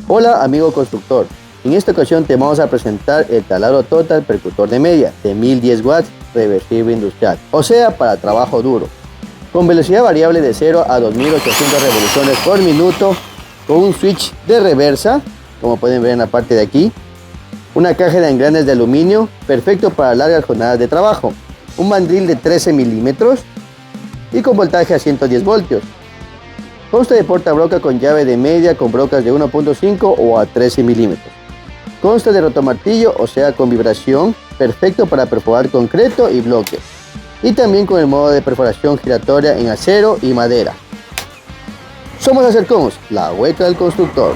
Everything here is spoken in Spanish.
Hola amigo constructor, en esta ocasión te vamos a presentar el taladro Total percutor de media de 1010 watts reversible industrial, o sea para trabajo duro, con velocidad variable de 0 a 2800 revoluciones por minuto, con un switch de reversa, como pueden ver en la parte de aquí, una caja de engranes de aluminio, perfecto para largas jornadas de trabajo, un mandril de 13 milímetros y con voltaje a 110 voltios. Consta de portabroca con llave de media con brocas de 1.5 o a 13 milímetros. Consta de rotomartillo, o sea con vibración, perfecto para perforar concreto y bloques. Y también con el modo de perforación giratoria en acero y madera. Somos Acercomos, la hueca del constructor.